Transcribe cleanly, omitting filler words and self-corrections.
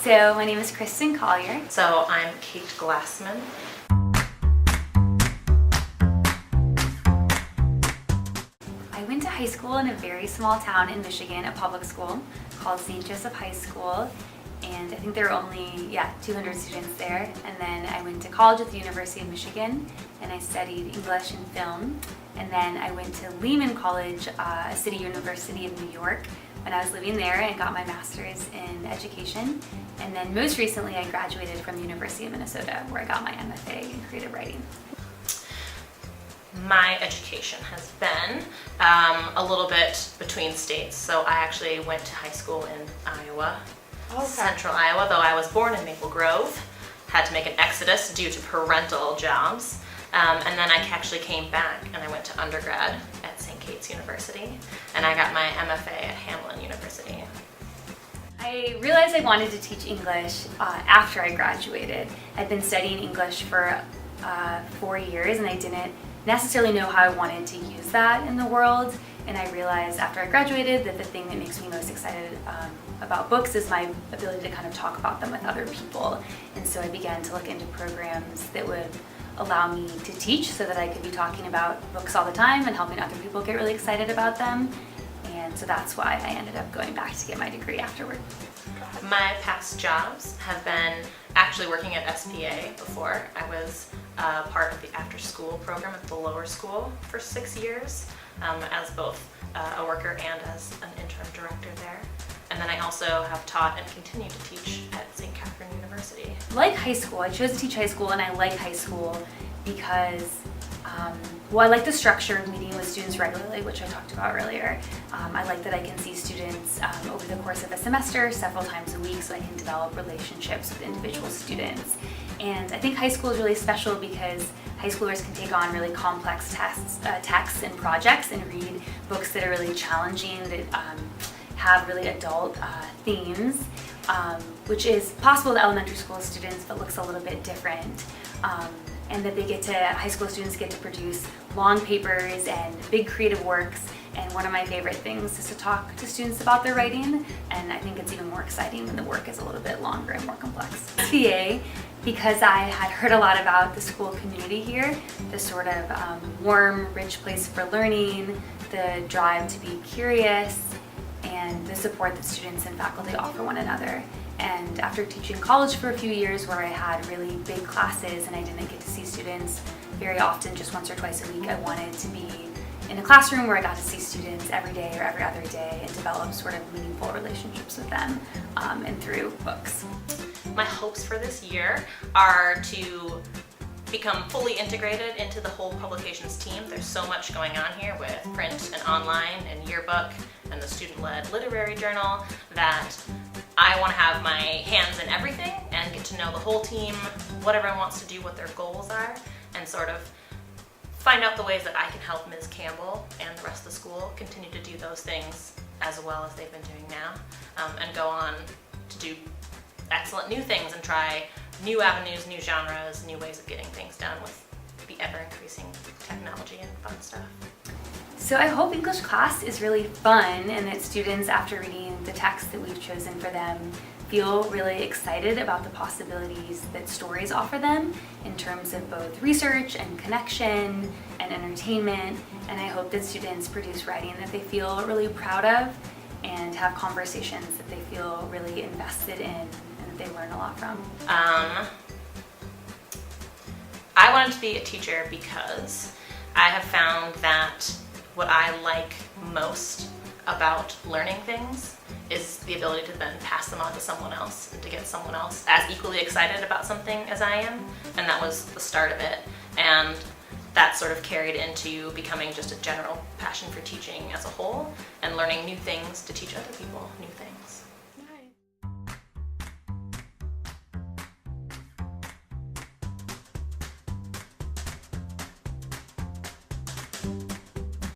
So my name is Kristen Collier. So I'm Kate Glassman. I went to high school in a very small town in Michigan, a public school called St. Joseph High School. And I think there were only, 200 students there. And then I went to college at the University of Michigan, and I studied English and film. And then I went to Lehman College, a city university in New York, when I was living there, and got my master's in education. And then most recently, I graduated from the University of Minnesota, where I got my MFA in creative writing. My education has been a little bit between states. So I actually went to high school in Iowa. Okay. Central Iowa, though I was born in Maple Grove, had to make an exodus due to parental jobs, and then I actually came back and I went to undergrad at St. Kate's University, and I got my MFA at Hamline University. I realized I wanted to teach English after I graduated. I'd been studying English for 4 years, and I didn't necessarily know how I wanted to use that in the world. And I realized after I graduated that the thing that makes me most excited about books is my ability to kind of talk about them with other people. And so I began to look into programs that would allow me to teach so that I could be talking about books all the time and helping other people get really excited about them. And so that's why I ended up going back to get my degree afterward. My past jobs have been actually working at SPA before. I was part of the after-school program at the lower school for 6 years as both a worker and as an interim director there. And then I also have taught and continue to teach at St. Catherine University. Like high school, I chose to teach high school, and I like high school because I like the structure of meeting with students regularly, which I talked about earlier. I like that I can see students over the course of a semester several times a week, so I can develop relationships with individual students. And I think high school is really special because high schoolers can take on really complex texts and projects and read books that are really challenging, that have really adult themes, which is possible to elementary school students but looks a little bit different. And that high school students get to produce long papers and big creative works. And one of my favorite things is to talk to students about their writing, and I think it's even more exciting when the work is a little bit longer and more complex. SPA, because I had heard a lot about the school community here, the sort of warm, rich place for learning, the drive to be curious, and the support that students and faculty offer one another. And after teaching college for a few years where I had really big classes and I didn't get to see students very often, just once or twice a week, I wanted to be in a classroom where I got to see students every day or every other day and develop sort of meaningful relationships with them and through books. My hopes for this year are to become fully integrated into the whole publications team. There's so much going on here with print and online and yearbook and the student-led literary journal that I want to have my hands in everything and get to know the whole team, what everyone wants to do, what their goals are, and sort of find out the ways that I can help Ms. Campbell and the rest of the school continue to do those things as well as they've been doing now, and go on to do excellent new things and try new avenues, new genres, new ways of getting things done with the ever-increasing technology and fun stuff. So I hope English class is really fun and that students, after reading the text that we've chosen for them, feel really excited about the possibilities that stories offer them in terms of both research and connection and entertainment. And I hope that students produce writing that they feel really proud of and have conversations that they feel really invested in and that they learn a lot from. I wanted to be a teacher because I have found that what I like most about learning things is the ability to then pass them on to someone else and to get someone else as equally excited about something as I am. And that was the start of it. And that sort of carried into becoming just a general passion for teaching as a whole and learning new things to teach other people new things.